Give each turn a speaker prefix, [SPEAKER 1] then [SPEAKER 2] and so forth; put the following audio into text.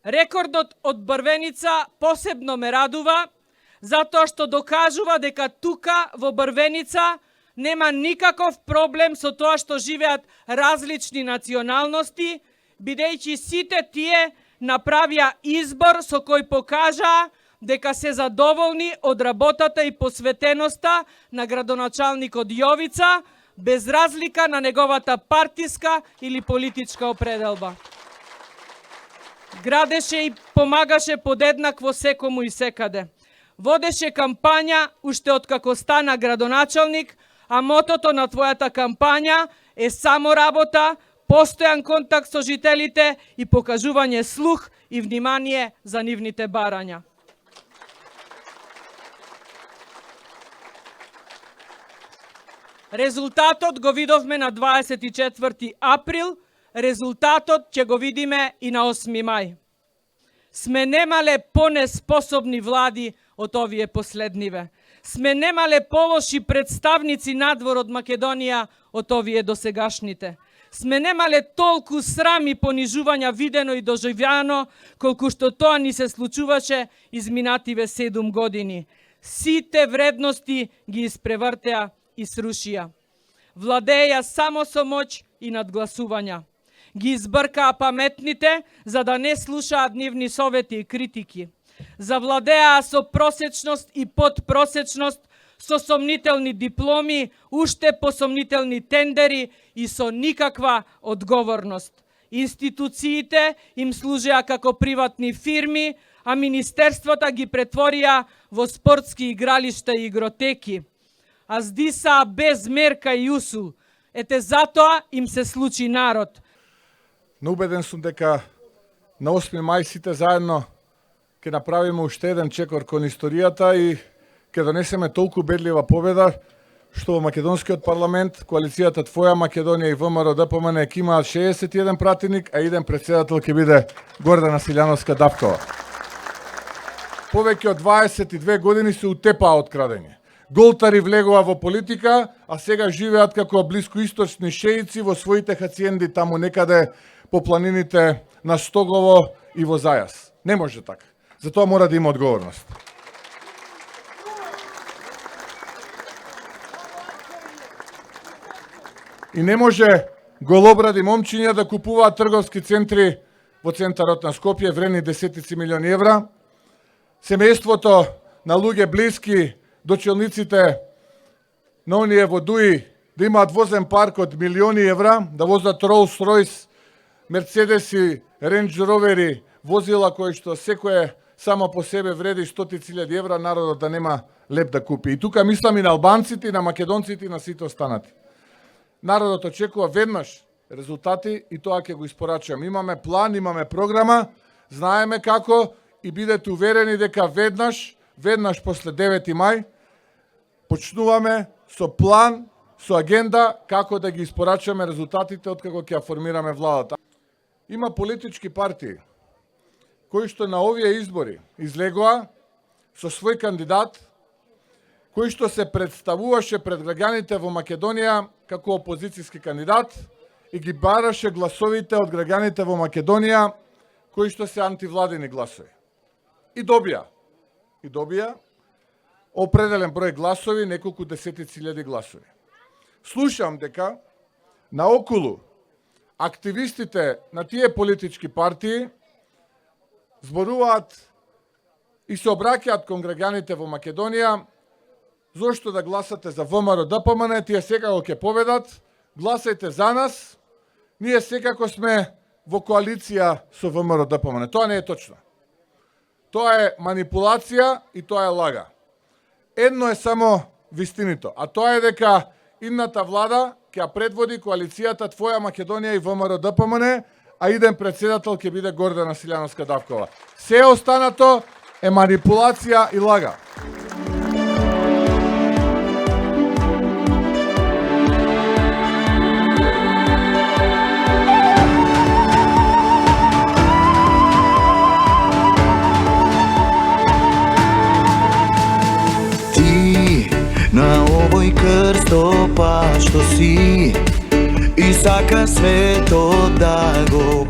[SPEAKER 1] Рекордот од Брвеница посебно ме радува, затоа што докажува дека тука во Брвеница нема никаков проблем со тоа што живеат различни националности, бидејќи сите тие направија избор со кој покажаа дека се задоволни од работата и посветеноста на градоначалникот Јовица, без разлика на неговата партиска или политичка определба. Градеше и помагаше подеднакво секому и секаде. Водеше кампања уште откако стана градоначалник, а мотото на твојата кампања е само работа, постојан контакт со жителите и покажување слух и внимание за нивните барања. Резултатот го видовме на 24 април, резултатот ќе го видиме и на 8 мај. Сме немале понеспособни влади од овие последниве. Сме немале полоши представници надвор од Македонија од овие досегашните. Сме немале толку срам и понижувања видено и доживјано, колку што тоа ни се случуваше изминативе 7 години. Сите вредности ги испревртеа и срушија. Владеја само со моќ и надгласувања. Ги избркаа паметните, за да не слушаат нивни совети и критики. Завладеа со просечност и подпросечност, со сомнителни дипломи, уште посомнителни тендери и со никаква одговорност. Институциите им служеа како приватни фирми, а министерствата ги претворија во спортски игралишта и игротеки. А здисаа без мерка и усул. Ете затоа им се случи народ.
[SPEAKER 2] Но убеден сум дека на 8 мај сите заедно ќе направиме уште еден чекор кон историјата и ќе донесеме толку убедлива победа што во македонскиот парламент коалицијата Твоја Македонија и ВМРО ДПМН ќе имаат 61 пратеник, а еден претседател ќе биде Гордана Силјановска Давкова. Повеќе од 22 години се утепаа од крадење. Голтари влегува во политика, а сега живеат како блискоисточни шеици во своите хациенди таму некаде по планините на Стогово и во Зајас. Не може така. Затоа мора да има одговорност. И не може голобради момчиња да купуваат трговски центри во центарот на Скопје вредни десетици милиони евра. Семејството на луѓе блиски до челниците на оние водуи да имаат возен парк од милиони евра, да возат Rolls-Royce, Мерцедеси, Рендж Ровери, возила кои што секое само по себе вреди стотици илјади евра, народот да нема леп да купи. И тука мислам и на албанците, и на македонците, и на сите останати. Народот очекува веднаш резултати и тоа ќе го испорачам. Имаме план, имаме програма, знаеме како и бидете уверени дека веднаш после 9 мај почнуваме со план, со агенда како да ги испорачаме резултатите од како ќе формираме владата. Има политички партии кои што на овие избори излегоа со свој кандидат кој што се представуваше пред граѓаните во Македонија како опозицијски кандидат и ги бараше гласовите од граѓаните во Македонија кои што се антивладини гласови. И добија определен број гласови, неколку десетици илјади гласови. Слушам дека наоколу активистите на тие политички партии зборуваат и се обраќаат кон граѓаните во Македонија зошто да гласате за ВМРО ДПМН, тие секако ќе победат, гласајте за нас, ние секако сме во коалиција со ВМРО ДПМН. Тоа не е точно. Тоа е манипулација и тоа е лага. Едно е само вистинито, а тоа е дека идната влада ќе предводи коалицијата Твоја Македонија и ВМРО ДПМН, а иден претседател ќе биде Гордана Силјановска Давкова. Се останато е манипулација и лага.
[SPEAKER 3] На овој крстопа што си и сака светот да го